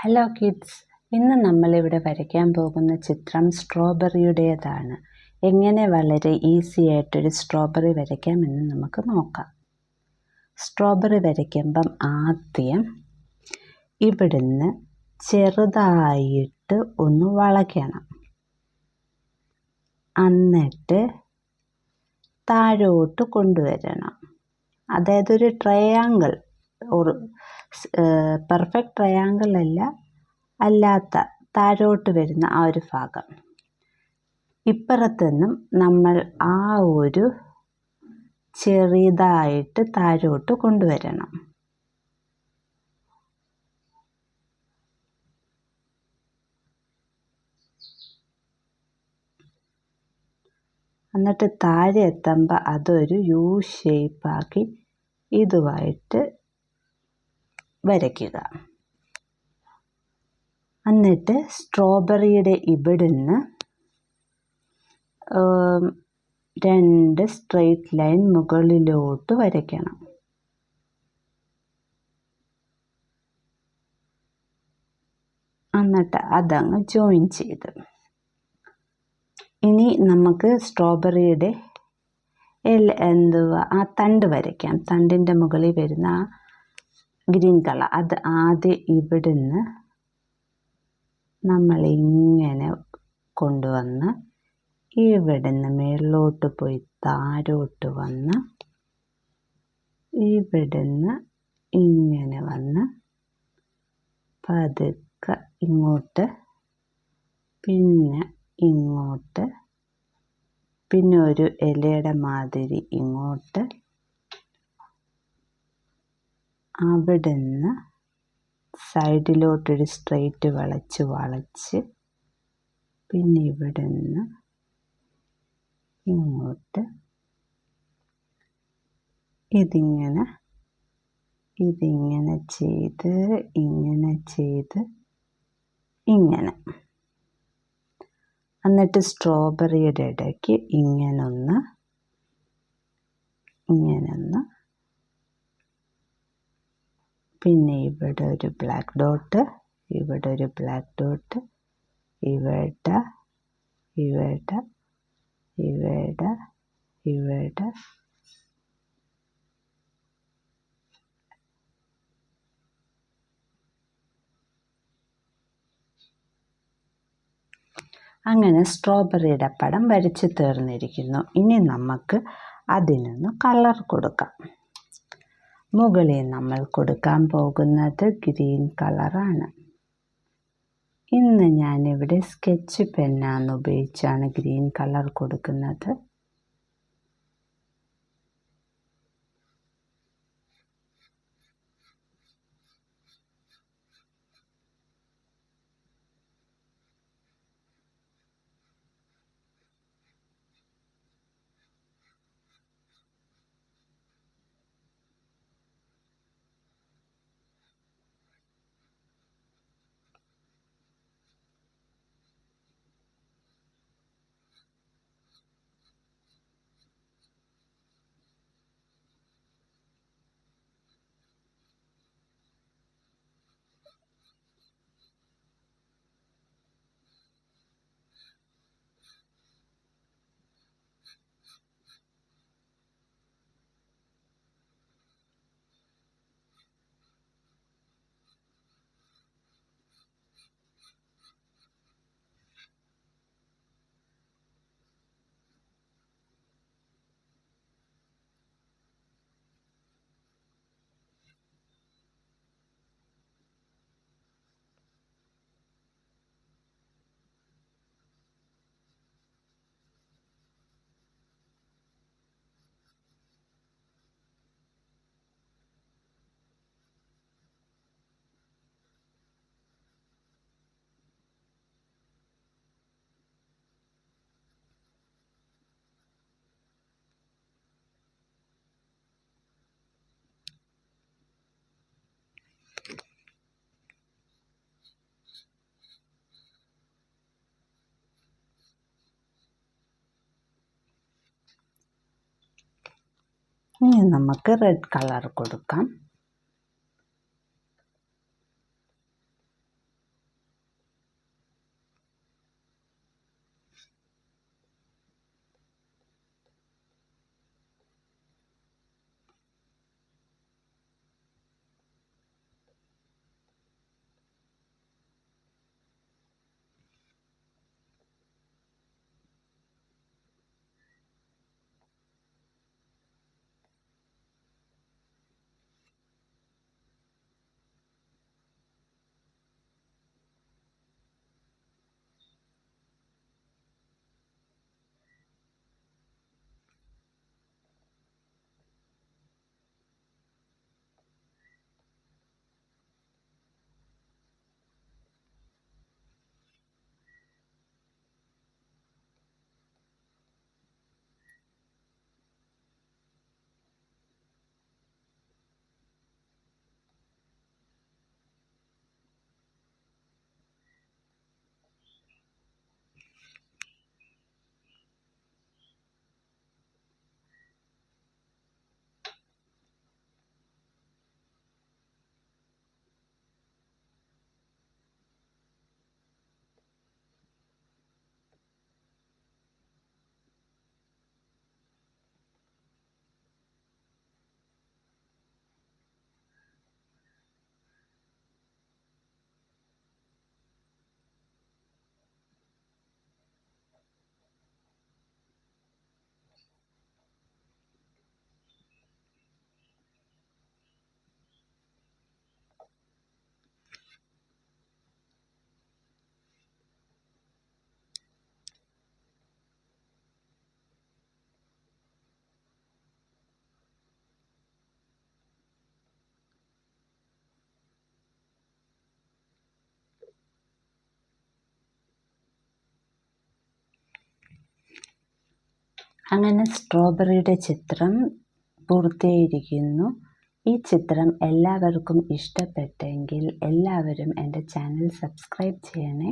Hello kids, ഇന്ന് നമ്മളിവിടെ വരയ്ക്കാൻ പോകുന്ന ചിത്രം സ്ട്രോബെറിയുടേതാണ്. എങ്ങനെ വളരെ ഈസി ആയിട്ടൊരു സ്ട്രോബെറി വരയ്ക്കാമെന്ന് നമുക്ക് നോക്കാം. സ്ട്രോബെറി വരയ്ക്കുമ്പം ആദ്യം ഇവിടുന്ന് ചെറുതായിട്ട് ഒന്ന് വളയ്ക്കണം. എന്നിട്ട് താഴോട്ട് കൊണ്ടുവരണം. അതായത് ഒരു ട്രയാങ്കിൾ, ഒരു പെർഫെക്റ്റ് ട്രയാങ്കിൾ അല്ലാത്ത താഴോട്ട് വരുന്ന ആ ഒരു ഭാഗം. ഇപ്പുറത്തുനിന്നും നമ്മൾ ആ ഒരു ചെറുതായിട്ട് താഴോട്ട് കൊണ്ടുവരണം. എന്നിട്ട് താഴെ എത്തുമ്പോൾ അതൊരു യു ഷേപ്പാക്കി ഇതുമായിട്ട് വരയ്ക്കുക. എന്നിട്ട് സ്ട്രോബെറിയുടെ ഇവിടുന്ന് 2 സ്ട്രെയിറ്റ് ലൈൻ മുകളിലോട്ട് വരയ്ക്കണം. എന്നിട്ട് അതങ്ങ് ജോയിൻ ചെയ്ത് ഇനി നമുക്ക് സ്ട്രോബെറിയുടെ ആ തണ്ട് വരയ്ക്കാം. തണ്ടിൻ്റെ മുകളിൽ വരുന്ന ആ ഗ്രീൻ കളർ, അത് ആദ്യം ഇവിടുന്ന് നമ്മളിങ്ങനെ കൊണ്ടുവന്ന് ഇവിടുന്ന് മേളിലോട്ട് പോയി താഴോട്ട് വന്ന് ഇവിടുന്ന് ഇങ്ങനെ വന്ന് പതുക്കെ ഇങ്ങോട്ട്, പിന്നെ ഇങ്ങോട്ട്, പിന്നെ ഒരു ഇലയുടെ മാതിരി ഇങ്ങോട്ട്, അവിടുന്ന് സൈഡിലോട്ടൊരു സ്ട്രെയിറ്റ് വളച്ച് പിന്നെ ഇവിടുന്ന് ഇങ്ങോട്ട് ഇതിങ്ങനെ ചെയ്ത് ഇങ്ങനെ. എന്നിട്ട് സ്ട്രോബെറിയുടെ ഇടയ്ക്ക് ഇങ്ങനൊന്ന് പിന്നെ ഇവിടെ ഒരു ബ്ലാക്ക് ഡോട്ട്, ഇവിടെ ഒരു ബ്ലാക്ക് ഡോട്ട്, ഇവിടെ അങ്ങനെ സ്ട്രോബെറിയുടെ പടം വരച്ച് തീർന്നിരിക്കുന്നു. ഇനി നമുക്ക് അതിനൊന്ന് കളർ കൊടുക്കാം. മുകളിൽ നമ്മൾ കൊടുക്കാൻ പോകുന്നത് ഗ്രീൻ കളറാണ്. ഇന്ന് ഞാനിവിടെ സ്കെച്ച് പെന്നാണ് ഉപയോഗിച്ചാണ് ഗ്രീൻ കളർ കൊടുക്കുന്നത്. ഇനി നമുക്ക് റെഡ് കളർ കൊടുക്കാം. അങ്ങനെ സ്ട്രോബെറിയുടെ ചിത്രം പൂർത്തീകരിക്കുന്നു. ഈ ചിത്രം എല്ലാവർക്കും ഇഷ്ടപ്പെട്ടെങ്കിൽ എല്ലാവരും എൻ്റെ ചാനൽ സബ്സ്ക്രൈബ് ചെയ്യണേ.